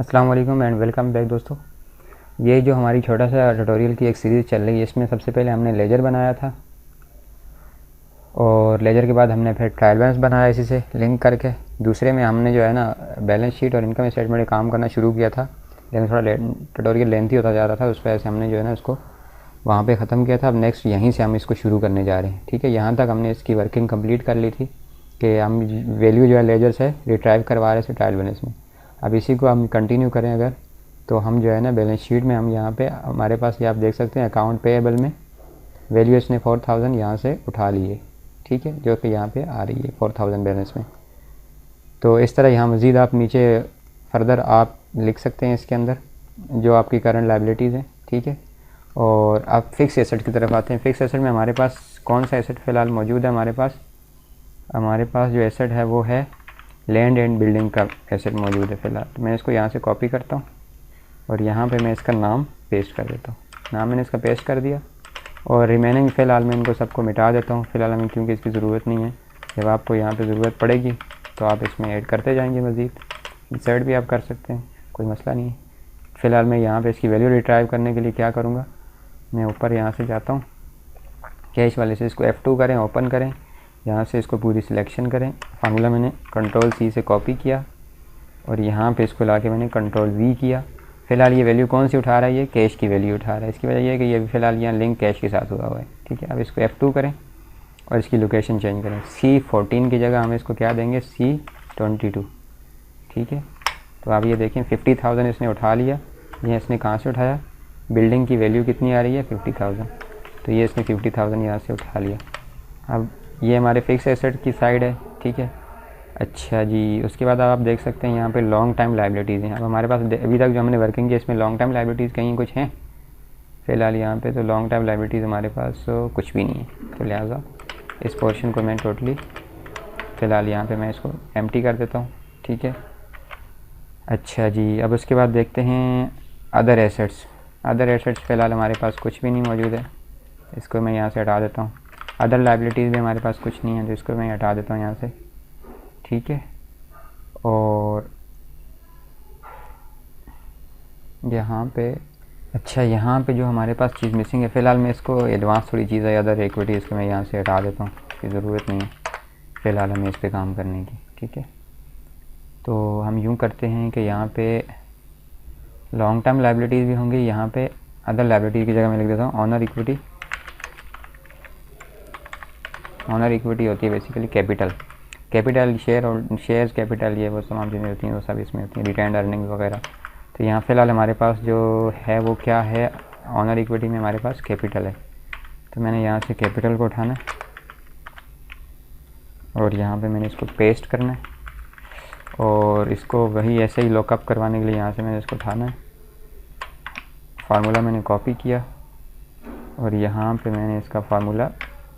अस्सलाम वालेकुम and welcome back दोस्तों। ये जो हमारी छोटा सा ट्यूटोरियल की एक सीरीज़ चल रही है, इसमें सबसे पहले हमने लेजर बनाया था और लेजर के बाद हमने फिर ट्रायल बैलेंस बनाया इसी से लिंक करके। दूसरे में हमने जो है ना बैलेंस शीट और इनकम स्टेटमेंट में काम करना शुरू किया था, लेकिन थोड़ा ट्यूटोरियल लेंथी होता जा रहा था, उस वजह से हमने जो है ना उसको वहाँ पे ख़त्म किया था। अब नेक्स्ट यहीं से हम इसको शुरू करने जा रहे हैं। ठीक है, यहाँ तक हमने इसकी वर्किंग कंप्लीट कर ली थी कि हम वैल्यू जो है लेजर से रिट्राइव करवा रहे थे ट्रायल बैलेंस में। अब इसी को हम कंटिन्यू करें अगर, तो हम जो है ना बैलेंस शीट में हम यहाँ पे हमारे पास ये आप देख सकते हैं अकाउंट पेएबल में वैल्यू इसने 4000 यहाँ से उठा लिए। ठीक है, जो कि यहाँ पे आ रही है 4000 बैलेंस में। तो इस तरह यहाँ मज़ीद आप नीचे फर्दर आप लिख सकते हैं इसके अंदर जो आपकी करंट लायबिलिटीज़ हैं। ठीक है, और आप फिक्स एसेट की तरफ आते हैं। फिक्स एसेट में हमारे पास कौन सा एसेट फ़िलहाल मौजूद है? हमारे पास जो एसेट है वो है लैंड एंड बिल्डिंग का एसेट मौजूद है फ़िलहाल। तो मैं इसको यहाँ से कॉपी करता हूँ और यहाँ पे मैं इसका नाम पेस्ट कर देता हूँ। नाम मैंने इसका पेस्ट कर दिया और रिमेनिंग फ़िलहाल मैं इनको सबको मिटा देता हूँ फ़िलहाल हमें, क्योंकि इसकी ज़रूरत नहीं है। जब आपको यहाँ पे ज़रूरत पड़ेगी तो आप इसमें ऐड करते जाएंगे, मज़ीद इंसर्ट भी आप कर सकते हैं, कोई मसला नहीं है। फ़िलहाल मैं यहाँ पे इसकी वैल्यू रिट्राइव करने के लिए क्या करूँगा, मैं ऊपर यहाँ से जाता हूँ कैश वाले से, इसको F2 करें, ओपन करें, यहाँ से इसको पूरी सिलेक्शन करें। फार्मूला मैंने कंट्रोल C से कॉपी किया और यहाँ पे इसको लाके मैंने कंट्रोल V किया। फ़िलहाल ये वैल्यू कौन सी उठा रहा है? ये कैश की वैल्यू उठा रहा है। इसकी वजह ये है कि ये फ़िलहाल यहाँ लिंक कैश के साथ हुआ है। ठीक है, अब इसको F2 करें और इसकी लोकेशन चेंज करें। C14 की जगह हम इसको क्या देंगे? C22। ठीक है, तो आप ये देखें 50,000 इसने उठा लिया। ये इसने कहाँ से उठाया? बिल्डिंग की वैल्यू कितनी आ रही है? 50,000। तो ये इसने 50,000 यहाँ से उठा लिया। अब ये हमारे फिक्स एसेट की साइड है। ठीक है, अच्छा जी, उसके बाद आप देख सकते हैं यहाँ पे लॉन्ग टाइम लायबिलिटीज़ हैं। अब हमारे पास अभी तक जो हमने वर्किंग की इसमें लॉन्ग टाइम लायबिलिटीज़ कहीं कुछ हैं फ़िलहाल यहाँ पे? तो लॉन्ग टाइम लायबिलिटीज़ हमारे पास कुछ भी नहीं है, तो लिहाजा इस पोर्शन को मैं टोटली फ़िलहाल यहाँ पे मैं इसको एम्प्टी कर देता हूँ। ठीक है, अच्छा जी, अब उसके बाद देखते हैं अदर एसेट्स। अदर एसेट्स फ़िलहाल हमारे पास कुछ भी नहीं मौजूद है, इसको मैं यहाँ से हटा देता हूँ। अदर लायबिलिटीज़ भी हमारे पास कुछ नहीं है, तो इसको मैं हटा देता हूँ यहाँ से। ठीक है, और यहाँ पे अच्छा, यहाँ पे जो हमारे पास चीज़ मिसिंग है फ़िलहाल मैं इसको एडवांस थोड़ी चीज़ है अदर इक्विटी, इसको मैं यहाँ से हटा देता हूँ, इसकी ज़रूरत नहीं है फ़िलहाल हमें इस पर काम करने की। ठीक है, तो हम यूँ करते हैं कि यहाँ पे लॉन्ग टर्म लायबिलिटीज़ भी होंगी, यहाँ पे अदर लायबिलिटीज़ की जगह मैं लिख देता हूँ ऑनर इक्विटी। ऑनर इक्विटी होती है बेसिकली कैपिटल शेयर और शेयर्स कैपिटल, ये वो तमाम चीज़ें होती हैं, वो सब इसमें होती हैं, रिटेन्ड अर्निंग्स वगैरह। तो यहाँ फ़िलहाल हमारे पास जो है वो क्या है? ऑनर इक्विटी में हमारे पास कैपिटल है, तो मैंने यहाँ से कैपिटल को उठाना है और यहाँ पे मैंने इसको पेस्ट करना है और इसको वही ऐसे ही लॉकअप करवाने के लिए यहाँ से मैंने इसको उठाना है। फार्मूला मैंने कॉपी किया और यहाँ पे मैंने इसका फार्मूला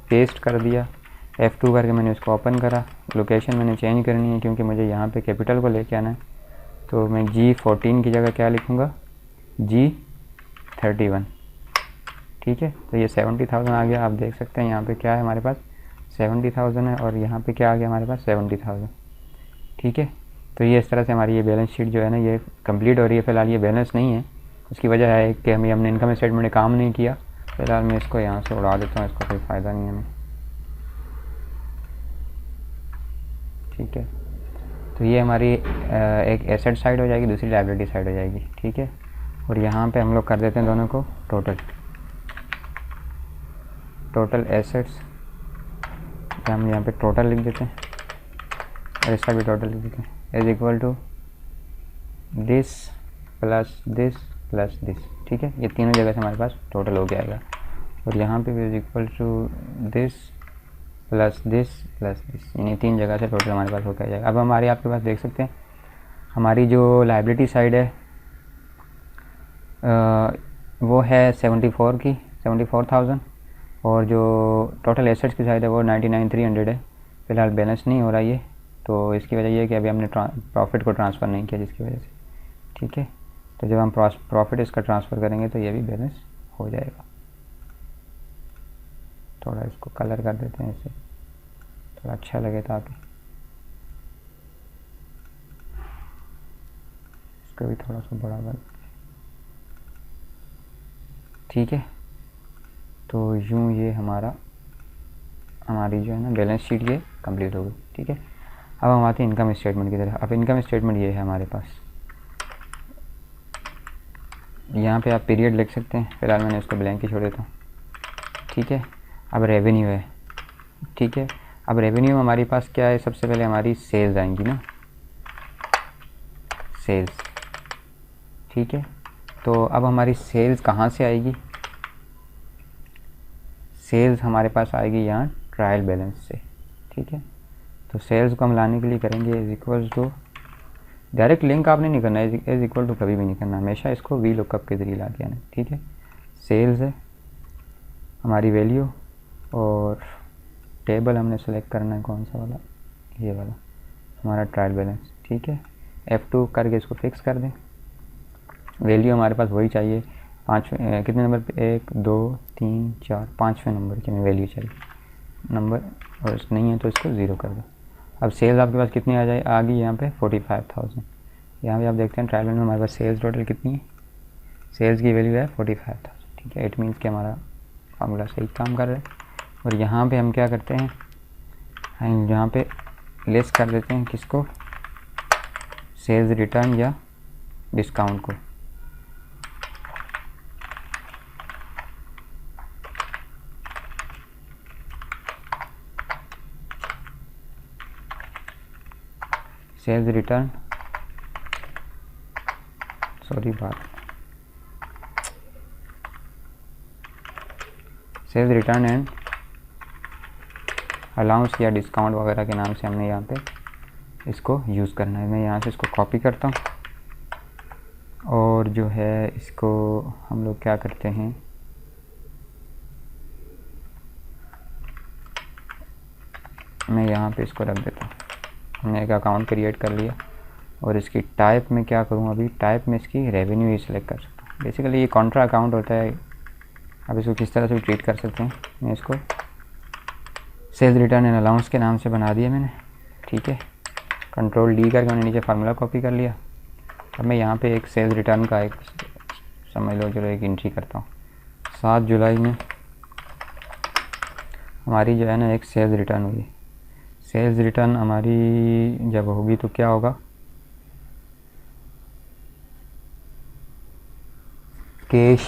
पेस्ट कर दिया। F2 करके मैंने इसको ओपन करा। लोकेशन मैंने चेंज करनी है क्योंकि मुझे यहाँ पे कैपिटल को लेके आना है, तो मैं G14 की जगह क्या लिखूँगा? G31। ठीक है, तो ये 70,000 आ गया। आप देख सकते हैं यहाँ पे क्या है हमारे पास 70,000 है और यहाँ पे क्या आ गया हमारे पास 70,000। ठीक है, तो ये इस तरह से हमारी ये बैलेंस शीट जो है ना ये कंप्लीट हो रही है। फ़िलहाल ये बैलेंस नहीं है, उसकी वजह है कि हमने इनकम स्टेटमेंट में काम नहीं किया। फ़िलहाल मैं इसको यहाँ से उड़ा देता हूँ, इसका कोई फ़ायदा नहीं है हमें। ठीक है, तो ये हमारी एक एसेट साइड हो जाएगी, दूसरी लायबिलिटी साइड हो जाएगी। ठीक है, और यहाँ पे हम लोग कर देते हैं दोनों को टोटल एसेट्स, हम यहाँ पे टोटल लिख देते हैं और इसका भी टोटल लिख देते हैं is equal to this plus this plus this. ठीक है, ये तीनों जगह से हमारे पास टोटल हो जाएगा और यहाँ पे भी is equal to this plus this plus this, यानी तीन जगह से टोटल हमारे पास होकर जाएगा। अब हमारे आपके पास देख सकते हैं हमारी जो लायबिलिटी साइड है वो है 74,000 और जो टोटल एसेट्स की साइड है वो 99,300 है। फ़िलहाल बैलेंस नहीं हो रहा ये, तो इसकी वजह ये है कि अभी हमने प्रॉफिट को ट्रांसफ़र नहीं किया, जिसकी वजह से। ठीक है, तो जब हम प्रॉफिट इसका ट्रांसफ़र करेंगे तो ये भी बैलेंस हो जाएगा। थोड़ा इसको कलर कर देते हैं, इससे थोड़ा अच्छा लगे ताकि इसका भी थोड़ा सा बड़ा कर, ठीक है। तो यूँ ये हमारी जो है ना बैलेंस शीट ये कंप्लीट हो गई, ठीक है। अब हम आते हैं इनकम स्टेटमेंट की तरफ। अब इनकम स्टेटमेंट ये है हमारे पास, यहाँ पे आप पीरियड लिख सकते हैं, फिलहाल मैंने इसको ब्लैंक ही छोड़ देता हूँ, ठीक है। अब रेवेन्यू है, ठीक है। अब रेवेन्यू में हमारे पास क्या है, सबसे पहले हमारी सेल्स आएंगी ना, सेल्स, ठीक है। तो अब हमारी सेल्स कहाँ से आएगी, सेल्स हमारे पास आएगी यहाँ ट्रायल बैलेंस से, ठीक है। तो सेल्स को हम लाने के लिए करेंगे is equal to, direct link आपने नहीं करना है, इज इक्वल टू कभी भी नहीं करना, हमेशा इसको वी लुकअप के ज़रिए ला के आना, ठीक है। सेल्स है हमारी वैल्यू, और टेबल हमने सेलेक्ट करना है कौन सा वाला, ये वाला हमारा ट्रायल बैलेंस, ठीक है। F2 करके इसको फिक्स कर दें। वैल्यू हमारे पास वही चाहिए, कितने नंबर पे, 1 2 3 4 5वें नंबर की हमें वैल्यू चाहिए नंबर, और नहीं है तो इसको 0 कर दो। अब सेल्स आपके पास कितनी आ गई यहाँ पे 45,000। यहाँ पे आप देखते हैं ट्रायल में हमारे पास सेल्स टोटल कितनी है, सेल्स की वैल्यू है 45,000, ठीक है। इट मीन्स कि हमारा फार्मूला सही काम कर रहा है। और यहाँ पे हम क्या करते हैं, हम यहाँ पे लेस कर देते हैं किसको, सेल्स रिटर्न या डिस्काउंट को, sales return, sales return and allowance या डिस्काउंट वगैरह के नाम से हमने यहाँ पे इसको यूज़ करना है। मैं यहाँ से इसको कॉपी करता हूँ, और जो है इसको हम लोग क्या करते हैं, मैं यहाँ पे इसको रख देता हूँ। हमने एक अकाउंट क्रिएट कर लिया, और इसकी टाइप में क्या करूँ, अभी टाइप में इसकी रेवेन्यू ही सिलेक्ट कर सकता हूँ। बेसिकली ये कॉन्ट्रा अकाउंट होता है, आप इसको किस तरह से भी ट्रीट कर सकते हैं। मैं इसको सेल्स रिटर्न एंड अलाउंस के नाम से बना दिया मैंने, ठीक है। कंट्रोल डी करके मैंने नीचे फार्मूला कॉपी कर लिया। अब मैं यहाँ पे एक सेल्स रिटर्न का एक समझ लो चलो एक एंट्री करता हूँ। 7 जुलाई में हमारी जो है ना एक सेल्स रिटर्न हुई। सेल्स रिटर्न हमारी जब होगी तो क्या होगा, कैश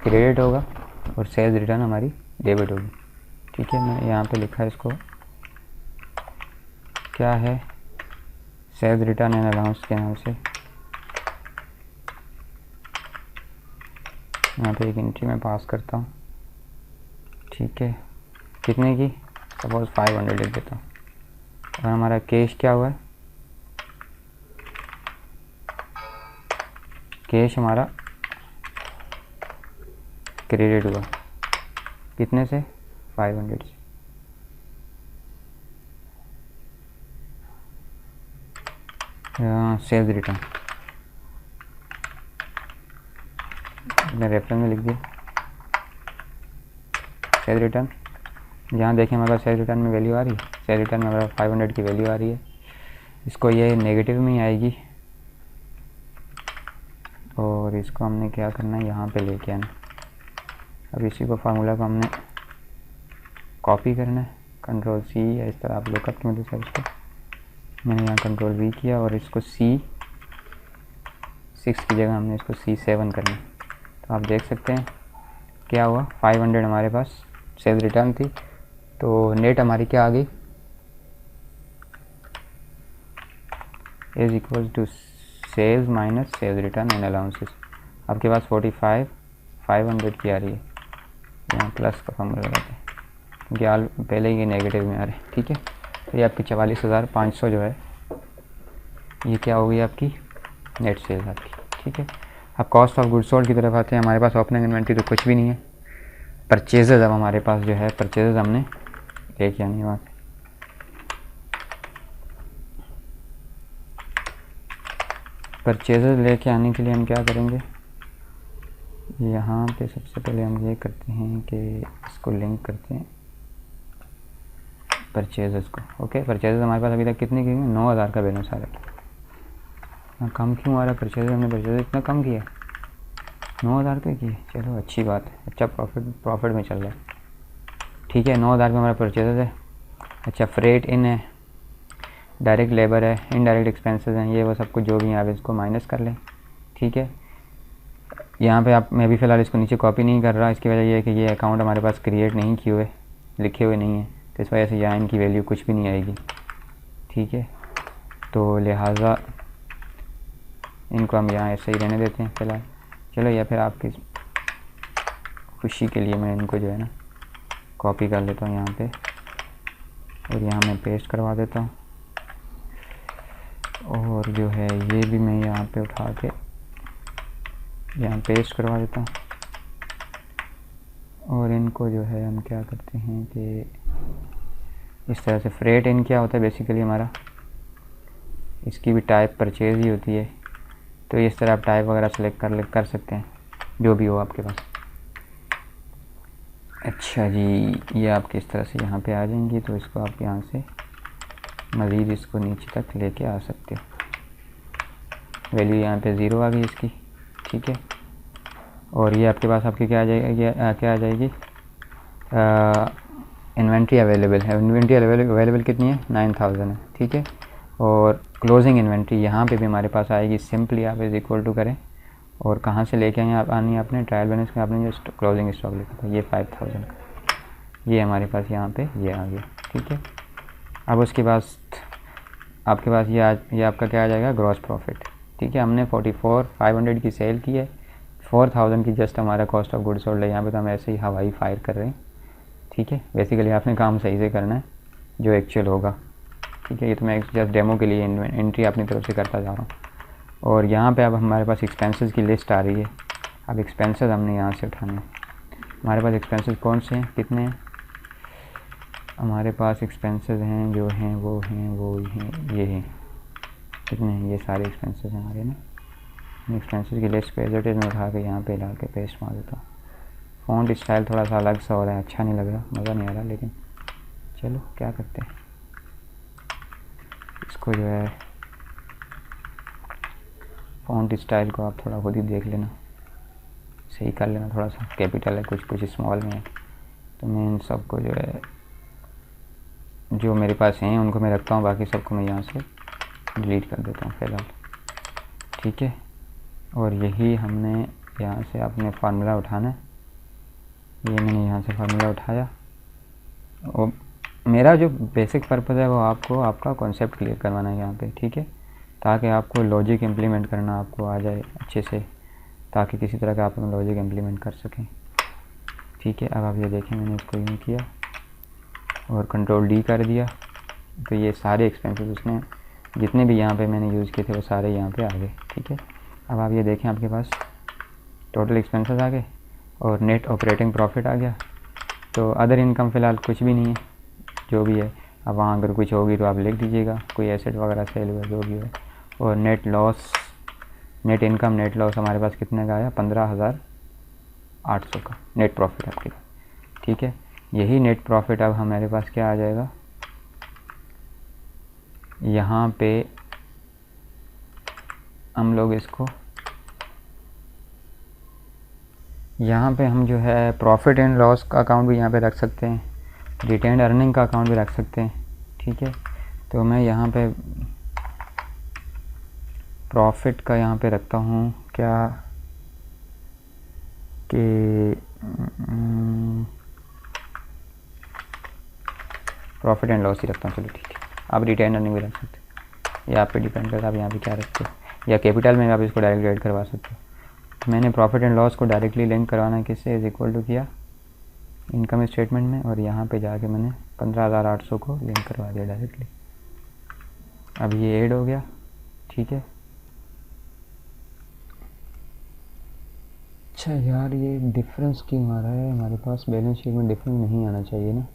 क्रेडिट होगा और सेल्स रिटर्न हमारी डेबिट होगी, ठीक है। मैंने यहाँ पे लिखा है इसको क्या है, सेल्स रिटर्न एंड अलाउंस के नाम से। यहाँ पे एक एंट्री में पास करता हूँ, ठीक है। कितने की, सपोज 500 लिख देता हूँ। और हमारा कैश क्या हुआ है, कैश हमारा क्रेडिट हुआ, कितने से, 500 से। सेल्स रिटर्न मैंने रेफरेंस में लिख दिया, सेल्स रिटर्न। जहाँ देखें हमारे पास सेल्स रिटर्न में वैल्यू आ रही है, सेल्स रिटर्न में हमारा 500 की वैल्यू आ रही है। इसको ये नेगेटिव में ही आएगी, और इसको हमने क्या करना है, यहाँ पे लेके आना। अब इसी को फार्मूला को हमने कॉपी करना है, कंट्रोल सी या इस तरह आप लुकअप की मदद से इसको, मैंने यहाँ कंट्रोल वी किया, और इसको C6 की जगह हमने इसको C7 करना है। तो आप देख सकते हैं क्या हुआ, 500 हमारे पास सेल्स रिटर्न थी, तो नेट हमारी क्या आ गई, is equal to sales minus sales return and allowances. आपके पास 45 500 की आ रही है, यहाँ प्लस का फॉर्मूला लगाते हैं क्योंकि आल पहले ही नेगेटिव में आ रहे हैं, ठीक है। तो ये आपकी 44,500 जो है ये क्या हो गई आपकी नेट सेल्स आपकी, ठीक है। अब कॉस्ट ऑफ गुड्स सोल्ड की तरफ आते हैं। हमारे पास ओपनिंग इन्वेंट्री तो कुछ भी नहीं है। परचेजेज, अब हमारे पास जो है परचेजेज हमने लेके आनी है वहाँ पे। परचेजेज लेके आने के लिए हम क्या करेंगे, यहाँ पे सबसे पहले हम ये करते हैं कि इसको लिंक करते हैं परचेजेस को। ओके, परचेजेस हमारे पास अभी तक कितने की, 9,000 का बैलेंस आ रहा है। इतना कम क्यों आ रहा परचेज? हमने परचेज इतना कम किया, 9,000 पे किए। चलो अच्छी बात है, अच्छा प्रॉफिट में चल रहा है। ठीक है, 9,000 पे हमारा परचेज है। अच्छा, फ्रेट इन है, डायरेक्ट लेबर है, इनडायरेक्ट एक्सपेंसेस हैं, ये वो सब कुछ जो भी है आप इसको माइनस कर लें। ठीक है, यहाँ पे आप, मैं भी फ़िलहाल इसको नीचे कॉपी नहीं कर रहा, इसकी वजह ये है कि ये अकाउंट हमारे पास क्रिएट नहीं किए हुए, लिखे हुए नहीं है, तो इस वजह से यहाँ इनकी वैल्यू कुछ भी नहीं आएगी। ठीक है, तो लिहाजा इनको हम यहाँ ऐसे ही रहने देते हैं फ़िलहाल। चलो, या फिर आपकी खुशी के लिए मैं इनको जो है ना कॉपी कर लेता हूँ यहाँ पे, और यहाँ मैं पेस्ट करवा देता हूँ, और जो है ये भी मैं यहाँ पे उठा के यहाँ पेस्ट करवा देता हूँ। और इनको जो है हम क्या करते हैं कि इस तरह से, फ्रेट इन क्या होता है बेसिकली हमारा, इसकी भी टाइप परचेज ही होती है, तो इस तरह आप टाइप वगैरह सेलेक्ट कर सकते हैं, जो भी हो आपके पास। अच्छा जी, ये आपके इस तरह से यहाँ पे आ जाएंगी, तो इसको आप यहाँ से मज़ीद इसको नीचे तक लेके आ सकते हो। वैल्यू यहाँ पे 0 आ गई इसकी। ठीक है, और ये आपके पास आपकी क्या आ जाएगी, क्या आ जाएगी, इन्वेंट्री अवेलेबल है। इन्वेंट्री अवेलेबल कितनी है, 9,000 है। ठीक है, और क्लोजिंग इन्वेंट्री यहाँ पे भी हमारे पास आएगी। सिंपली आप इज इक्वल टू करें, और कहाँ से लेके आए आनी है आपने, ट्रायल बैलेंस में आपने जो क्लोजिंग स्टॉक लिखा था, ये 5,000 का, ये हमारे पास यहाँ पे ये आ गया। ठीक है, अब उसके बाद आपके पास ये आपका क्या आ जाएगा, ग्रॉस प्रॉफिट। ठीक है, हमने 44,500 की सेल की है, 4,000 की जस्ट हमारा कॉस्ट ऑफ गुड्स सोल्ड है। यहाँ पे तो हम ऐसे ही हवाई फायर कर रहे हैं। ठीक है, बेसिकली आपने काम सही से करना है जो एक्चुअल होगा। ठीक है, ये तो मैं जस्ट डेमो के लिए एंट्री अपनी तरफ से करता जा रहा हूँ। और यहाँ पे अब हमारे पास एक्सपेंसेस की लिस्ट आ रही है। अब एक्सपेंसेस हमने यहाँ से उठाने हैं। हमारे पास एक्सपेंसेस कौन से हैं, कितने हैं हमारे पास एक्सपेंसेस हैं, जो हैं वो हैं, ये हैं, कितने हैं, ये सारे एक्सपेंसेस हैं हमारे ना। एक्सपेंसेस की लिस्ट पे एज में उठा के यहाँ पे ला के पेस्ट मार देता हूँ। फ़ॉन्ट स्टाइल थोड़ा सा अलग सा हो रहा है, अच्छा नहीं लग रहा, मज़ा नहीं आ रहा, लेकिन चलो क्या करते हैं, इसको जो है फ़ॉन्ट स्टाइल को आप थोड़ा खुद ही देख लेना, सही कर लेना। थोड़ा सा कैपिटल है, कुछ स्मॉल में है, तो मैं इन सब को जो है, जो मेरे पास हैं उनको मैं रखता हूँ, बाकी सबको मैं यहाँ से डिलीट कर देता हूँ फ़िलहाल। ठीक है, और यही हमने यहाँ से अपने फार्मूला उठाना है। ये मैंने यहाँ से फार्मूला उठाया, और मेरा जो बेसिक पर्पज़ है वो आपको आपका कॉन्सेप्ट क्लियर करवाना है यहाँ पे। ठीक है, ताकि आपको लॉजिक इम्प्लीमेंट करना आपको आ जाए अच्छे से, ताकि किसी तरह का आप लॉजिक इम्प्लीमेंट कर सकें। ठीक है, अब आप ये देखें, मैंने इसको यूँ किया और कंट्रोल D कर दिया, तो ये सारे एक्सपेंसेस उसने जितने भी यहाँ पे मैंने यूज़ किए थे वो सारे यहाँ पे आ गए। ठीक है, अब आप ये देखें, आपके पास टोटल एक्सपेंसेस आ गए और नेट ऑपरेटिंग प्रॉफिट आ गया। तो अदर इनकम फ़िलहाल कुछ भी नहीं है, जो भी है। अब वहाँ अगर कुछ होगी तो आप लिख दीजिएगा, कोई एसेट वगैरह सेल हुआ जो भी है। और net loss, net income, net loss हमारे पास कितने का आया, 15,800 का नेट प्रॉफिट आपके पास। ठीक है, यही नेट प्रॉफिट अब हमारे पास क्या आ जाएगा, यहाँ पे हम लोग इसको, यहाँ पे हम जो है प्रॉफिट एंड लॉस का अकाउंट भी यहाँ पे रख सकते हैं, रिटेन्ड अर्निंग का अकाउंट भी रख सकते हैं। ठीक है, तो मैं यहाँ पे प्रॉफिट का यहाँ पे रखता हूँ क्या कि प्रॉफिट एंड लॉस ही रखता हूँ। चलो ठीक है, आप रिटेन्ड अर्निंग भी रख सकते हैं, ये आप पे डिपेंड करता है आप यहाँ पे क्या रखते हो, या कैपिटल में आप इसको डायरेक्ट ऐड करवा सकते हो। मैंने प्रॉफिट एंड लॉस को डायरेक्टली लिंक करवाना किससे, इज इक्वल टू किया इनकम स्टेटमेंट में, और यहाँ पे जाके मैंने 15,800 को लिंक करवा दिया डायरेक्टली। अब ये ऐड हो गया। ठीक है, अच्छा यार, ये डिफरेंस क्यों आ रहा है, हमारे पास बैलेंस शीट में डिफरेंस नहीं आना चाहिए ना।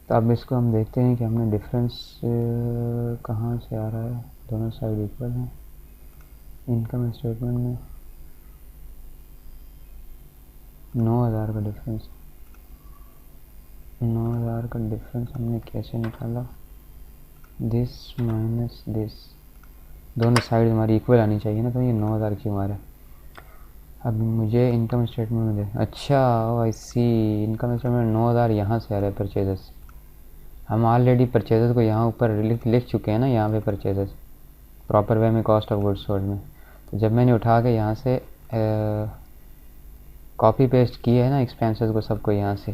तो अब इसको हम देखते हैं कि हमने डिफरेंस कहाँ से आ रहा है, दोनों साइड इक्वल हैं। इनकम स्टेटमेंट में 9,000 का डिफरेंस, 9,000 का डिफरेंस हमने कैसे निकाला, दिस माइनस दिस, दोनों साइड हमारी इक्वल आनी चाहिए ना, तो ये 9,000 क्यों आ रहा है। अब मुझे इनकम स्टेटमेंट में दे, अच्छा आई सी, इनकम स्टेटमेंट 9,000 यहाँ से आ रहा है परचेजेस। हम ऑलरेडी परचेजेस को यहाँ ऊपर लिख चुके हैं ना, यहाँ पे परचेजेस प्रॉपर वे में कॉस्ट ऑफ गुड्स सोल्ड में। तो जब मैंने उठा के यहाँ से कॉपी पेस्ट किया है ना एक्सपेंसेस को सबको यहाँ से,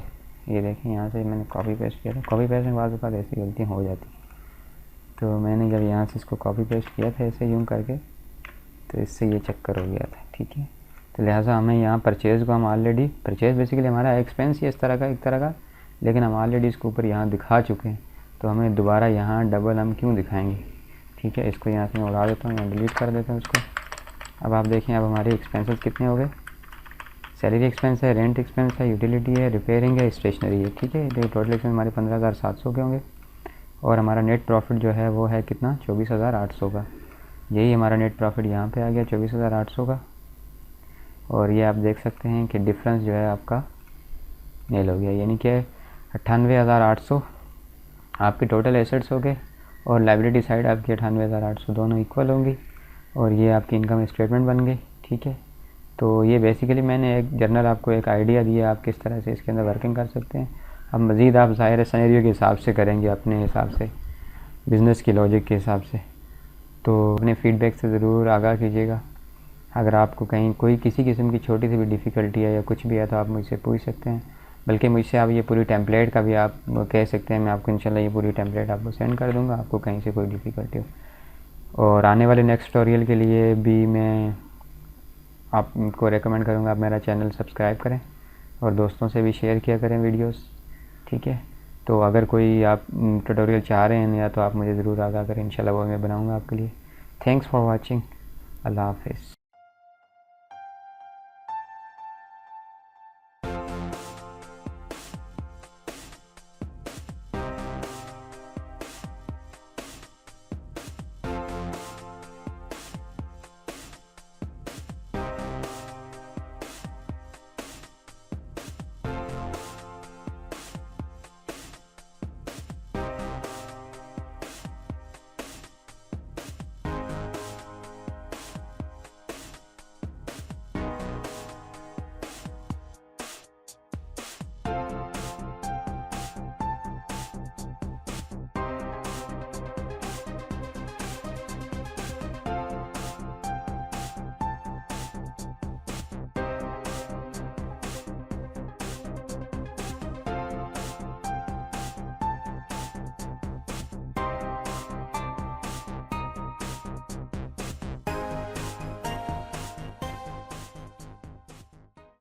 ये देखें यहाँ से मैंने कॉपी पेस्ट किया था। कॉपी पेस्ट में बाद ऐसी गलती हो जाती, तो मैंने जब यहाँ से इसको कॉपी पेस्ट किया था ऐसे यूँ करके, तो इससे ये चक्कर हो गया था, ठीक है। तो लिहाजा हमें यहाँ परचेज़ को हम ऑलरेडी, परचेज़ बेसिकली हमारा एक्सपेंस ही इस तरह का एक तरह का, लेकिन हम ऑलरेडी इसको ऊपर यहाँ दिखा चुके हैं, तो हमें दोबारा यहाँ डबल हम क्यों दिखाएंगे, ठीक है। इसको यहाँ से मैं उड़ा देता हूँ या डिलीट कर देता हूँ इसको। अब आप देखें अब हमारे एक्सपेंसेस कितने हो गए। सैलरी एक्सपेंस है, रेंट एक्सपेंस है, यूटिलिटी है, रिपेयरिंग है, स्टेशनरी है, ठीक है। तो टोटल एक्सपेंस हमारे 15,700 के होंगे और हमारा नेट प्रॉफिट जो है वो है कितना, 24,800 का। यही हमारा नेट प्रॉफिट यहाँ पे आ गया 24,800 का। और ये आप देख सकते हैं कि डिफरेंस जो है आपका नील हो गया, यानी कि 98,800 आपके टोटल एसेट्स हो गए और लाइबिलिटी साइड आपकी 98,800 दोनों इक्वल होंगी और ये आपकी इनकम स्टेटमेंट बन गई, ठीक है। तो ये बेसिकली मैंने एक जर्नल आपको एक आइडिया दिया, आप किस तरह से इसके अंदर वर्किंग कर सकते हैं। अब मज़ीद आप ज़ाहिर सिनेरियो के हिसाब से करेंगे, अपने हिसाब से, बिज़नेस की लॉजिक के हिसाब से। तो अपने फ़ीडबैक से ज़रूर आगाह कीजिएगा। अगर आपको कहीं कोई किसी किस्म की छोटी सी भी डिफ़िकल्टी है या कुछ भी है तो आप मुझसे पूछ सकते हैं, बल्कि मुझसे आप ये पूरी टेम्पलेट का भी आप कह सकते हैं, मैं आपको इंशाल्लाह ये पूरी टेम्पलेट आपको सेंड कर दूँगा, आपको कहीं से कोई डिफ़िकल्टी हो। और आने वाले नेक्स्ट ट्यूटोरियल के लिए भी मैं आपको रेकमेंड करूँगा आप मेरा चैनल सब्सक्राइब करें और दोस्तों से भी शेयर किया करें वीडियोस, ठीक है। तो अगर कोई आप ट्यूटोरियल चाह रहे हैं या तो आप मुझे ज़रूर आगाह करें, इंशाल्लाह वो मैं बनाऊँगा आपके लिए। Thanks for watching. अल्लाह हाफ़िज़।